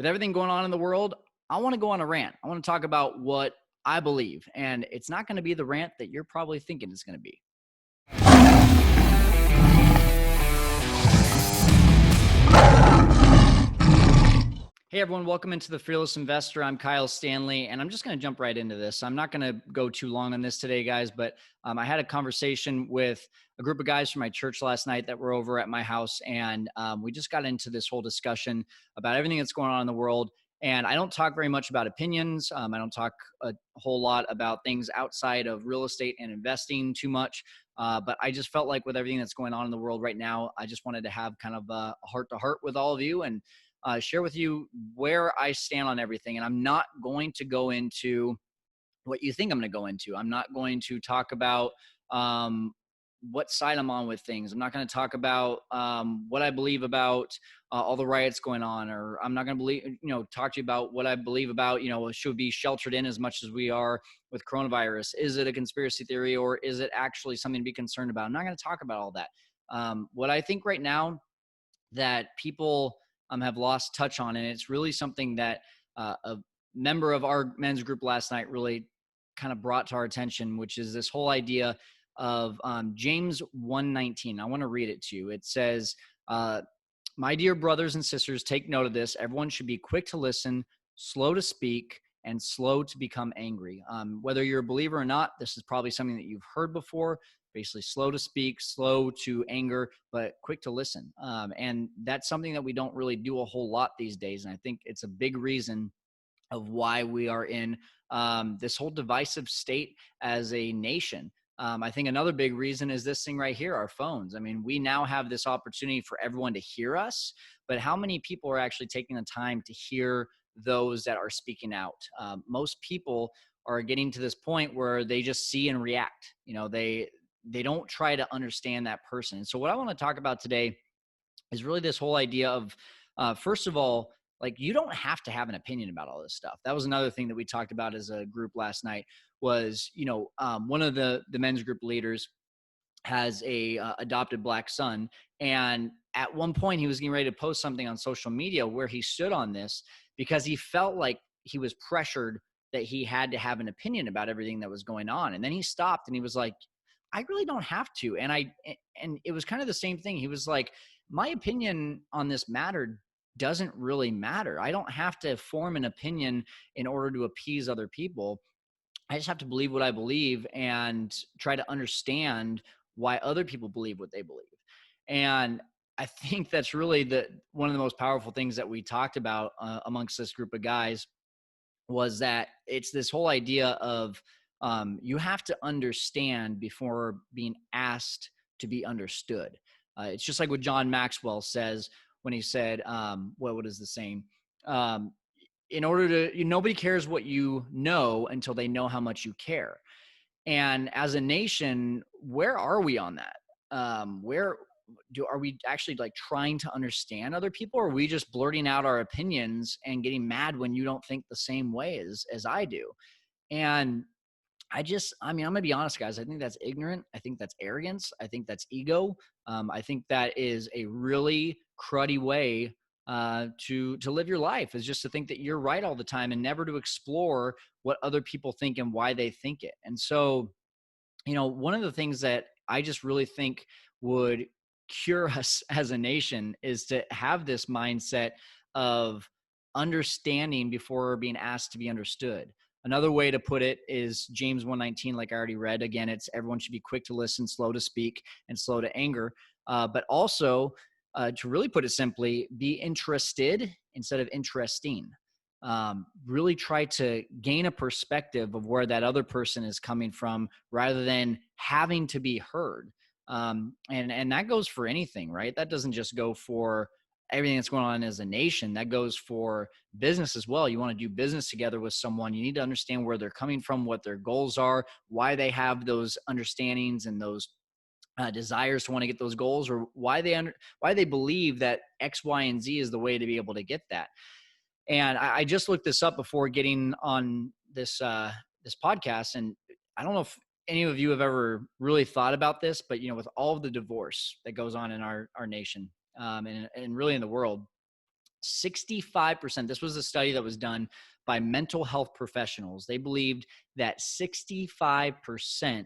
with everything going on in the world, I want to go on a rant. I want to talk about what I believe, and it's not going to be the rant that you're probably thinking it's going to be. Hey everyone, welcome into the Fearless Investor. I'm Kyle Stanley, and I'm just going to jump right into this. I'm not going to go too long on this today, guys, but I had a conversation with a group of guys from my church last night that were over at my house, and we just got into this whole discussion about everything that's going on in the world. And I don't talk very much about opinions. I don't talk a whole lot about things outside of real estate and investing too much. But I just felt like with everything that's going on in the world right now, I just wanted to have kind of a heart-to-heart with all of you and share with you where I stand on everything. And I'm not going to go into what you think I'm going to go into. I'm not going to talk about what side I'm on with things. I'm not going to talk about what I believe about all the riots going on, or I'm not going to talk to you about what I believe about, should be sheltered in as much as we are with coronavirus. Is it a conspiracy theory, or is it actually something to be concerned about? I'm not going to talk about all that. What I think right now that people have lost touch on, and it's really something that a member of our men's group last night really kind of brought to our attention, which is this whole idea of James 1:19. I want to read it to you. It says, my dear brothers and sisters, take note of this. Everyone should be quick to listen, slow to speak, and slow to become angry. Whether you're a believer or not, this is probably something that you've heard before. Basically, slow to speak, slow to anger, but quick to listen. And that's something that we don't really do a whole lot these days. And I think it's a big reason of why we are in this whole divisive state as a nation. I think another big reason is this thing right here, our phones. I mean, we now have this opportunity for everyone to hear us, but how many people are actually taking the time to hear those that are speaking out? Most people are getting to this point where they just see and react. They don't try to understand that person. And so what I want to talk about today is really this whole idea of, first of all, like, you don't have to have an opinion about all this stuff. That was another thing that we talked about as a group last night was, one of the men's group leaders has a adopted black son. And at one point he was getting ready to post something on social media where he stood on this because he felt like he was pressured that he had to have an opinion about everything that was going on. And then he stopped and he was like, I really don't have to. And it was kind of the same thing. He was like, my opinion on this matter doesn't really matter. I don't have to form an opinion in order to appease other people. I just have to believe what I believe and try to understand why other people believe what they believe. And I think that's really one of the most powerful things that we talked about amongst this group of guys was that it's this whole idea of you have to understand before being asked to be understood. It's just like what John Maxwell says when he said, what is the saying? In order to, nobody cares what you know until they know how much you care. And as a nation, where are we on that? Are we actually like trying to understand other people, or are we just blurting out our opinions and getting mad when you don't think the same way as I do? And I'm going to be honest, guys. I think that's ignorant. I think that's arrogance. I think that's ego. I think that is a really cruddy way to live your life, is just to think that you're right all the time and never to explore what other people think and why they think it. And so, one of the things that I just really think would cure us as a nation is to have this mindset of understanding before being asked to be understood. Another way to put it is James 1:19, like I already read. Again, it's everyone should be quick to listen, slow to speak, and slow to anger. But also, to really put it simply, be interested instead of interesting. Really try to gain a perspective of where that other person is coming from rather than having to be heard. And that goes for anything, right? That doesn't just go for everything that's going on as a nation. That goes for business as well. You want to do business together with someone, you need to understand where they're coming from, what their goals are, why they have those understandings and those desires to want to get those goals, or why they believe that X, Y, and Z is the way to be able to get that. And I just looked this up before getting on this podcast, and I don't know if any of you have ever really thought about this, but with all of the divorce that goes on in our nation, and really in the world, 65%, this was a study that was done by mental health professionals. They believed that 65%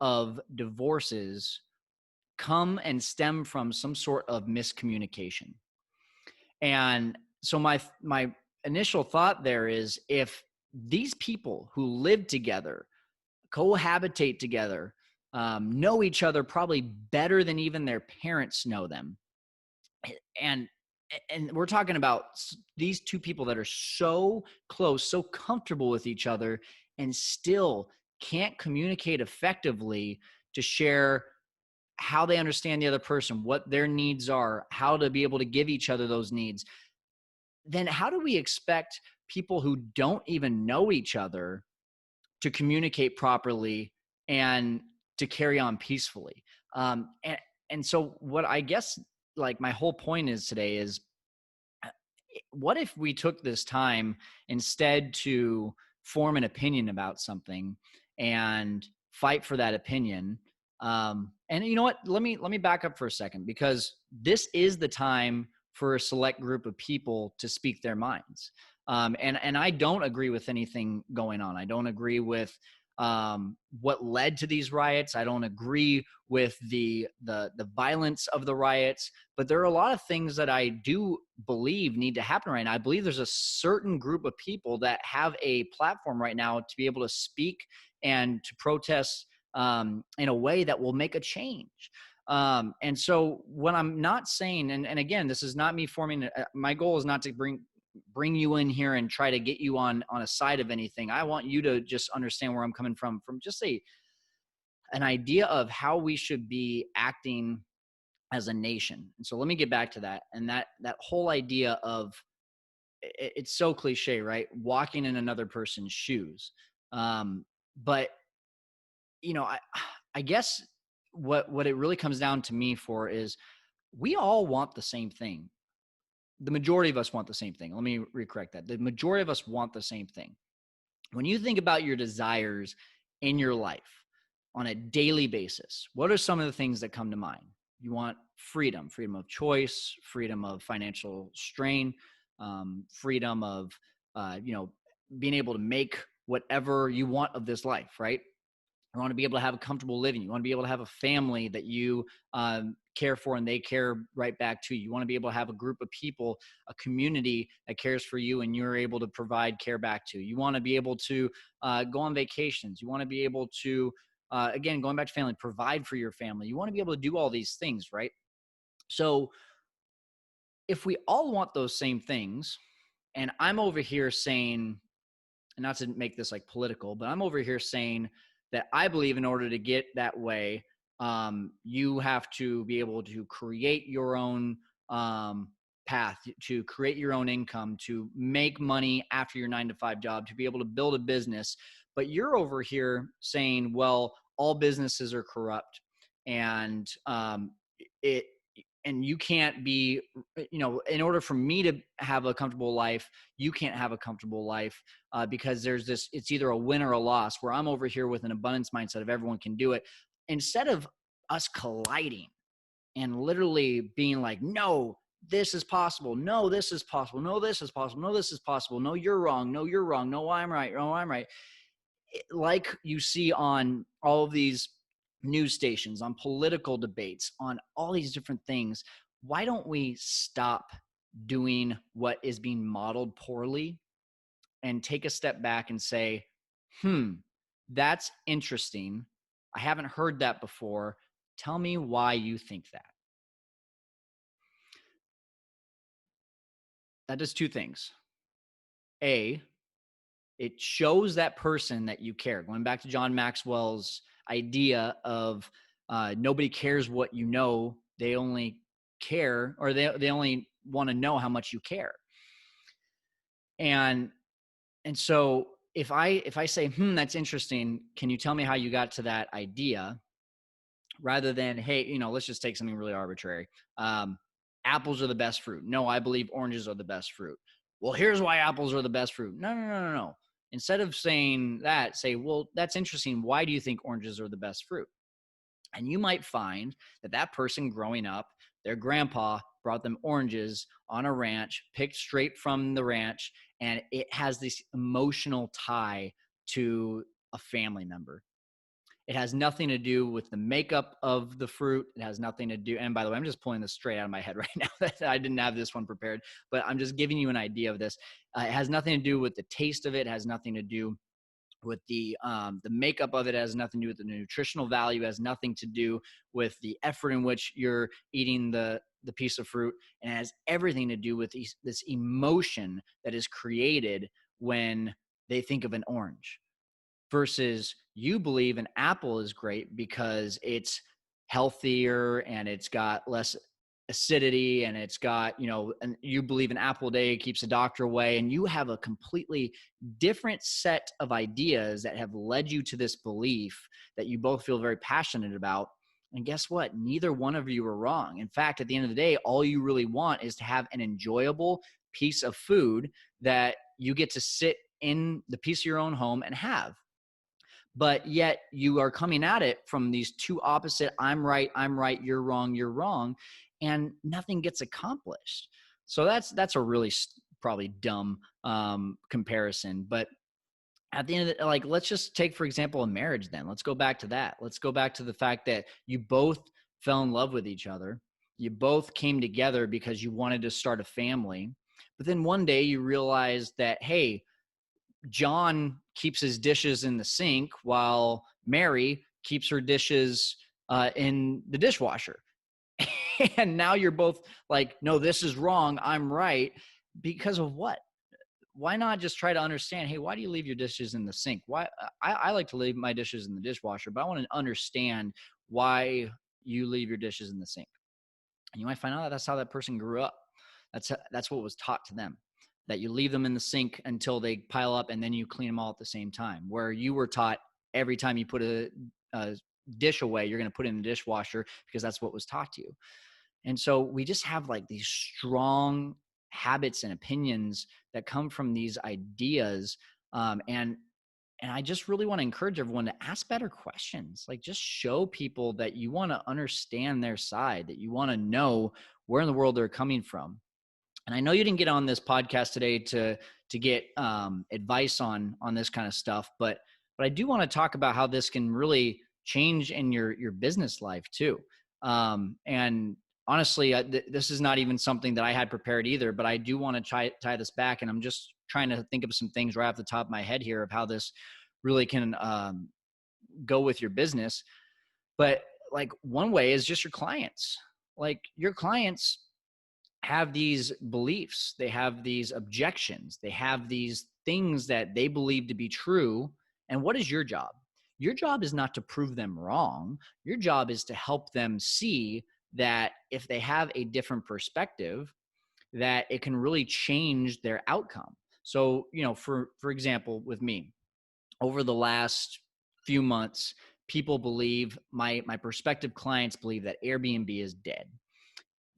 of divorces come and stem from some sort of miscommunication. And so my initial thought there is, if these people who live together, cohabitate together, know each other probably better than even their parents know them, and we're talking about these two people that are so close, so comfortable with each other, and still can't communicate effectively to share how they understand the other person, what their needs are, how to be able to give each other those needs, then how do we expect people who don't even know each other to communicate properly and to carry on peacefully? And so what I guess, like, my whole point is today is, what if we took this time instead to form an opinion about something and fight for that opinion? And you know what? Let me back up for a second, because this is the time for a select group of people to speak their minds. And I don't agree with anything going on. I don't agree with what led to these riots. I don't agree with the violence of the riots. But there are a lot of things that I do believe need to happen right now. I believe there's a certain group of people that have a platform right now to be able to speak and to protest in a way that will make a change. And so what I'm not saying, and again, this is not me forming, my goal is not to bring you in here and try to get you on a side of anything. I want you to just understand where I'm coming from just an idea of how we should be acting as a nation. And so let me get back to that. And that whole idea of, it's so cliche, right? Walking in another person's shoes. But I guess what it really comes down to me for is, we all want the same thing. The majority of us want the same thing. Let me recorrect that. The majority of us want the same thing. When you think about your desires in your life on a daily basis, what are some of the things that come to mind? You want freedom of choice, freedom of financial strain, freedom of, being able to make whatever you want of this life, right? You want to be able to have a comfortable living. You want to be able to have a family that you care for and they care right back to you. You want to be able to have a group of people, a community that cares for you and you're able to provide care back to. You want to be able to go on vacations. You want to be able to, again, going back to family, provide for your family. You want to be able to do all these things, right? So if we all want those same things, and I'm over here saying, and not to make this like political, but I'm over here saying that I believe in order to get that way, you have to be able to create your own path, to create your own income, to make money after your 9-to-5 job, to be able to build a business. But you're over here saying, well, all businesses are corrupt, and it and you can't be, in order for me to have a comfortable life, you can't have a comfortable life, because there's this, it's either a win or a loss, where I'm over here with an abundance mindset of everyone can do it. Instead of us colliding and literally being like, no, this is possible. No, this is possible. No, this is possible. No, this is possible. No, you're wrong. No, you're wrong. No, I'm right. No, I'm right. Like you see on all of these news stations, on political debates, on all these different things, why don't we stop doing what is being modeled poorly and take a step back and say, that's interesting. I haven't heard that before. Tell me why you think that. That does two things. A, it shows that person that you care. Going back to John Maxwell's idea of nobody cares what you know, they only care, or they only want to know how much you care. And so if I say, that's interesting, can you tell me how you got to that idea? Rather than, hey, let's just take something really arbitrary. Apples are the best fruit. No, I believe oranges are the best fruit. Well, here's why apples are the best fruit. No. Instead of saying that, say, well, that's interesting. Why do you think oranges are the best fruit? And you might find that person growing up, their grandpa brought them oranges on a ranch, picked straight from the ranch, and it has this emotional tie to a family member. It has nothing to do with the makeup of the fruit. It has nothing to do, and by the way, I'm just pulling this straight out of my head right now. I didn't have this one prepared, but I'm just giving you an idea of this. It has nothing to do with the taste of it. It has nothing to do with the makeup of it. It has nothing to do with the nutritional value. It has nothing to do with the effort in which you're eating the piece of fruit, and it has everything to do with this emotion that is created when they think of an orange. Versus you believe an apple is great because it's healthier and it's got less acidity and it's got, and you believe an apple a day keeps the doctor away, and you have a completely different set of ideas that have led you to this belief that you both feel very passionate about. And guess what? Neither one of you are wrong. In fact, at the end of the day, all you really want is to have an enjoyable piece of food that you get to sit in the piece of your own home and have. But yet you are coming at it from these two opposite, I'm right, you're wrong, and nothing gets accomplished. So that's a really probably dumb comparison. But at the end of the, let's just take, for example, a marriage then. Let's go back to that. Let's go back to the fact that you both fell in love with each other. You both came together because you wanted to start a family. But then one day you realized that, hey, John keeps his dishes in the sink while Mary keeps her dishes in the dishwasher. And now you're both like, no, this is wrong, I'm right. Because of what? Why not just try to understand, hey, why do you leave your dishes in the sink? Why? I like to leave my dishes in the dishwasher, but I want to understand why you leave your dishes in the sink. And you might find out that that's how that person grew up. That's what was taught to them, that you leave them in the sink until they pile up and then you clean them all at the same time. Where you were taught every time you put a dish away, you're going to put it in the dishwasher because that's what was taught to you. And so we just have like these strong habits and opinions that come from these ideas. And I just really want to encourage everyone to ask better questions. Like, just show people that you want to understand their side, that you want to know where in the world they're coming from. And I know you didn't get on this podcast today to get advice on this kind of stuff, but I do want to talk about how this can really change in your business life too. And honestly, this is not even something that I had prepared either, but I do want to tie this back, and I'm just trying to think of some things right off the top of my head here of how this really can go with your business. But like, one way is just your clients. Like, your clients have these beliefs, they have these objections, they have these things that they believe to be true. And what is your job? Your job is not to prove them wrong. Your job is to help them see that if they have a different perspective, that it can really change their outcome. So, for example, with me, over the last few months, people believe, my prospective clients believe, that Airbnb is dead.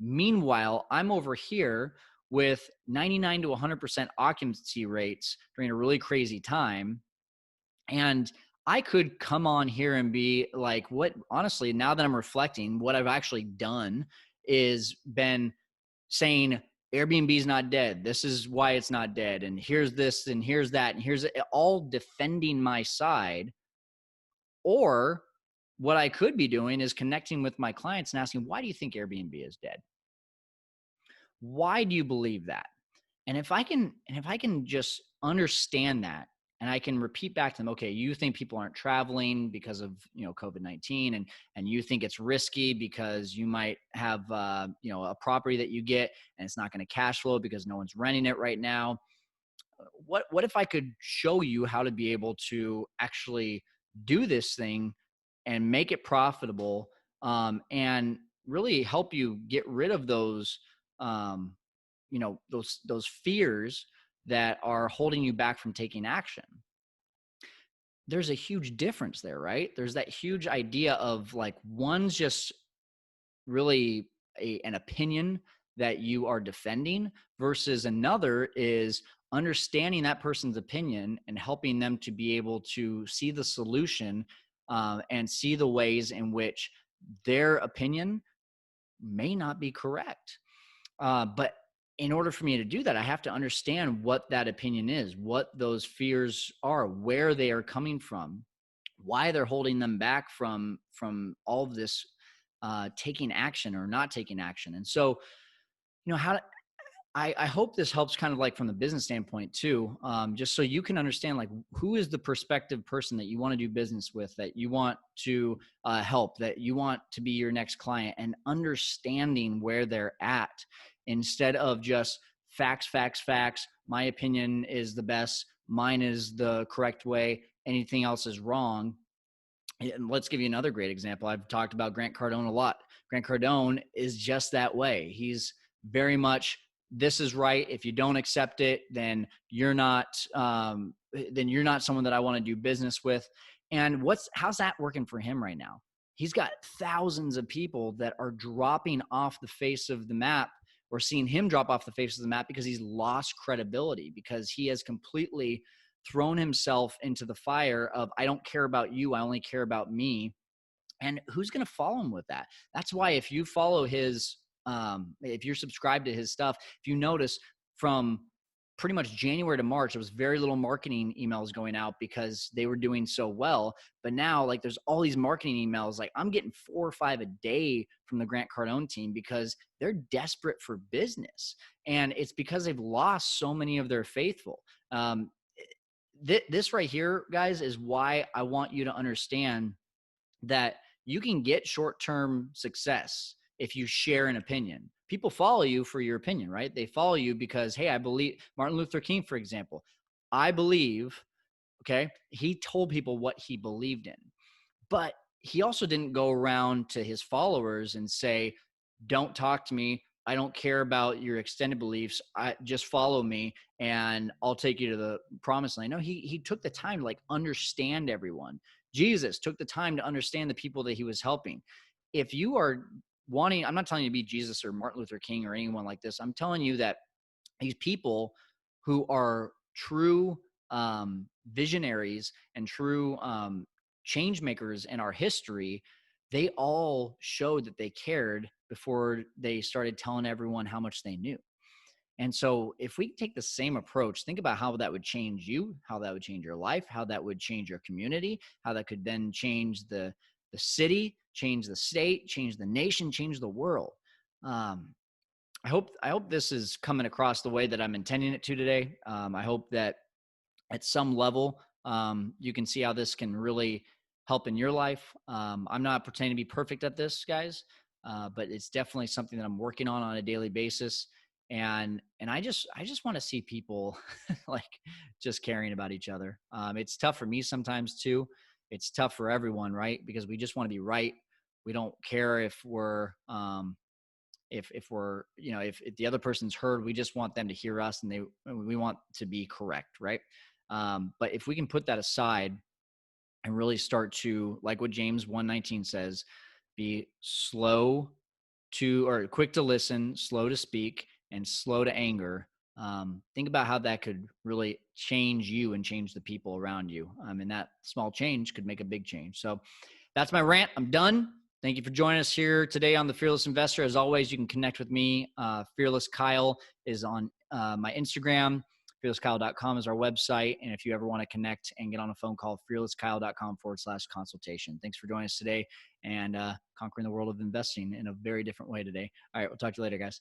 Meanwhile, I'm over here with 99 to 100% occupancy rates during a really crazy time. And I could come on here and be like, honestly, now that I'm reflecting, what I've actually done is been saying Airbnb is not dead. This is why it's not dead. And here's this, and here's that, and here's it, all defending my side. Or what I could be doing is connecting with my clients and asking, why do you think Airbnb is dead? Why do you believe that? And if I can just understand that, and I can repeat back to them, okay, you think people aren't traveling because of, COVID-19, and you think it's risky because you might have, a property that you get and it's not going to cash flow because no one's renting it right now. What if I could show you how to be able to actually do this thing and make it profitable, and really help you get rid of those, those fears that are holding you back from taking action? There's a huge difference there, right? There's that huge idea of like, one's just really an opinion that you are defending, versus another is understanding that person's opinion and helping them to be able to see the solution, and see the ways in which their opinion may not be correct. But in order for me to do that, I have to understand what that opinion is, what those fears are, where they are coming from, why they're holding them back from all of this taking action or not taking action. And so, how I hope this helps kind of like from the business standpoint too, just so you can understand like who is the prospective person that you want to do business with, that you want to help, that you want to be your next client, and understanding where they're at instead of just facts, facts, facts. My opinion is the best. Mine is the correct way. Anything else is wrong. And let's give you another great example. I've talked about Grant Cardone a lot. Grant Cardone is just that way. He's very much, this is right. If you don't accept it, then you're not someone that I want to do business with. And how's that working for him right now? He's got thousands of people that are dropping off the face of the map, or seeing him drop off the face of the map, because he's lost credibility, because he has completely thrown himself into the fire of, I don't care about you, I only care about me. And who's going to follow him with that? That's why if you follow his, if you're subscribed to his stuff, if you notice from pretty much January to March, there was very little marketing emails going out because they were doing so well. But now, like, there's all these marketing emails. Like, I'm getting 4 or 5 a day from the Grant Cardone team because they're desperate for business. And it's because they've lost so many of their faithful. This right here, guys, is why I want you to understand that you can get short-term success if you share an opinion. People follow you for your opinion, right? They follow you because, hey, I believe Martin Luther King, for example, I believe, okay, he told people what he believed in. But he also didn't go around to his followers and say, don't talk to me. I don't care about your extended beliefs. I just follow me and I'll take you to the promised land. No, he took the time to like understand everyone. Jesus took the time to understand the people that he was helping. If you are wanting, I'm not telling you to be Jesus or Martin Luther King or anyone like this. I'm telling you that these people who are true visionaries and true change makers in our history, they all showed that they cared before they started telling everyone how much they knew. And so if we take the same approach, think about how that would change you, how that would change your life, how that would change your community, how that could then change the city, change the state, change the nation, change the world. I hope this is coming across the way that I'm intending it to today. I hope that at some level, you can see how this can really help in your life. I'm not pretending to be perfect at this, guys, but it's definitely something that I'm working on a daily basis. And I just want to see people like just caring about each other. It's tough for me sometimes too. It's tough for everyone, right? Because we just want to be right. We don't care if we're if we're, if the other person's heard, we just want them to hear us, and we want to be correct, right? But if we can put that aside and really start to, like what James 1:19 says, be quick to listen, slow to speak, and slow to anger. Think about how that could really change you and change the people around you. And that small change could make a big change. So that's my rant. I'm done. Thank you for joining us here today on The Fearless Investor. As always, you can connect with me. Fearless Kyle is on my Instagram. FearlessKyle.com is our website. And if you ever want to connect and get on a phone call, fearlesskyle.com/consultation. Thanks for joining us today and conquering the world of investing in a very different way today. All right, we'll talk to you later, guys.